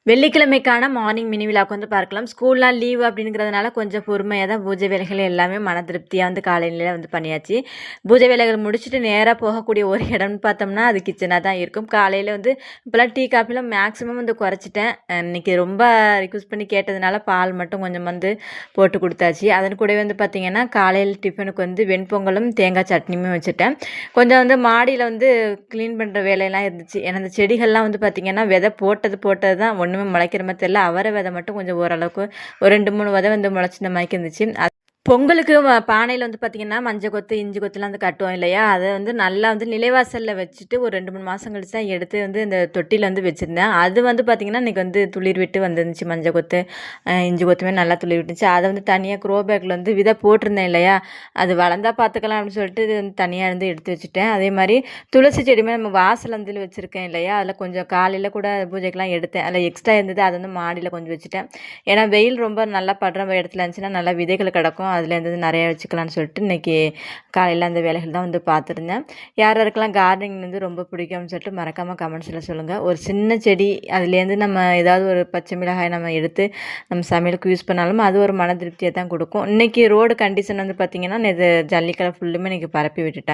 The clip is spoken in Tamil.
வெள்ளிக்கிழமைக்கான மார்னிங் மினி விழாக்கு வந்து பார்க்கலாம். ஸ்கூல்லாம் லீவ் அப்படிங்கிறதுனால கொஞ்சம் பொறுமையாக தான் பூஜை வேலைகள் எல்லாமே மன திருப்தியாக வந்து காலையில வந்து பண்ணியாச்சு. பூஜை வேலைகள் முடிச்சுட்டு நேராக போகக்கூடிய ஒரு இடம்னு பார்த்தோம்னா அது கிச்சனாக தான் இருக்கும். காலையில் வந்து இப்போலாம் டீ காஃபிலாம் மேக்ஸிமம் வந்து குறைச்சிட்டேன். இன்றைக்கி ரொம்ப ரிக்வஸ்ட் பண்ணி கேட்டதுனால பால் மட்டும் கொஞ்சம் வந்து போட்டு கொடுத்தாச்சு. அதன் கூடவே வந்து பார்த்திங்கன்னா காலையில் டிஃபனுக்கு வந்து வெண்பொங்கலும் தேங்காய் சட்னியுமே வச்சுட்டேன். கொஞ்சம் வந்து மாடியில் வந்து க்ளீன் பண்ணுற வேலையெல்லாம் இருந்துச்சு. ஏன்னா அந்த செடிகள்லாம் வந்து பார்த்திங்கன்னா விதை போட்டது தான் ஒன்றுமே முளைக்கிற மாதிரி தெரியல. அவரை விதை மட்டும் கொஞ்சம் ஓரளவுக்கு ஒரு 2, 3 விதை வந்து முளைச்சிருந்த மாதிரி இருந்துச்சு. பொங்கலுக்கு பானையில் வந்து பார்த்திங்கன்னா மஞ்சள் கொத்து இஞ்சி கொத்துலாம் வந்து கட்டுவோம் இல்லையா, அதை வந்து நல்லா வந்து நிலைவாசலில் வச்சுட்டு ஒரு 2, 3 மாதம் கழிச்சு தான் எடுத்து வந்து இந்த தொட்டியில் வந்து வச்சுருந்தேன். அது வந்து பார்த்திங்கன்னா இன்றைக்கி வந்து துளிர் விட்டு வந்துருந்துச்சு. மஞ்சள் கொத்து இஞ்சி கொத்துமே நல்லா துளிர் விட்டுச்சு. அதை வந்து தனியாக க்ரோ பேக்கில் வந்து விதை போட்டிருந்தேன் இல்லையா, அது வளர்ந்தா பார்த்துக்கலாம் அப்படின்னு சொல்லிட்டு இது வந்து தனியாக இருந்து எடுத்து வச்சுட்டேன். அதே மாதிரி துளசி செடியுமே நம்ம வாசல் வந்து வச்சுருக்கேன் இல்லையா, அதில் கொஞ்சம் காலையில் கூட பூஜைக்கெலாம் எடுத்தேன். அதில் எக்ஸ்ட்ரா இருந்தது, அதை வந்து மாடியில் கொஞ்சம் வச்சுட்டேன். ஏன்னா வெயில் ரொம்ப நல்லா படுற இடத்துல இருந்துச்சுன்னா நல்லா விதைகள் கிடக்கும், அதுலேருந்து நிறைய வச்சுக்கலான்னு சொல்லிட்டு இன்றைக்கி காலையில் அந்த வேலைகள் தான் வந்து பார்த்துருந்தேன். யார் யாருக்கெல்லாம் கார்டனிங் வந்து ரொம்ப பிடிக்கும்னு சொல்லிட்டு மறக்காமல் கமெண்ட்ஸில் சொல்லுங்கள். ஒரு சின்ன செடி அதுலேருந்து நம்ம ஏதாவது ஒரு பச்சை மிளகாய் நம்ம எடுத்து நம்ம சமையலுக்கு யூஸ் பண்ணாலும் அது ஒரு மன திருப்தியை தான் கொடுக்கும். இன்றைக்கி ரோடு கண்டிஷன் வந்து பார்த்திங்கன்னா இது ஜல்லிக்கலை ஃபுல்லுமே இன்றைக்கி பரப்பி விட்டுட்டேன்.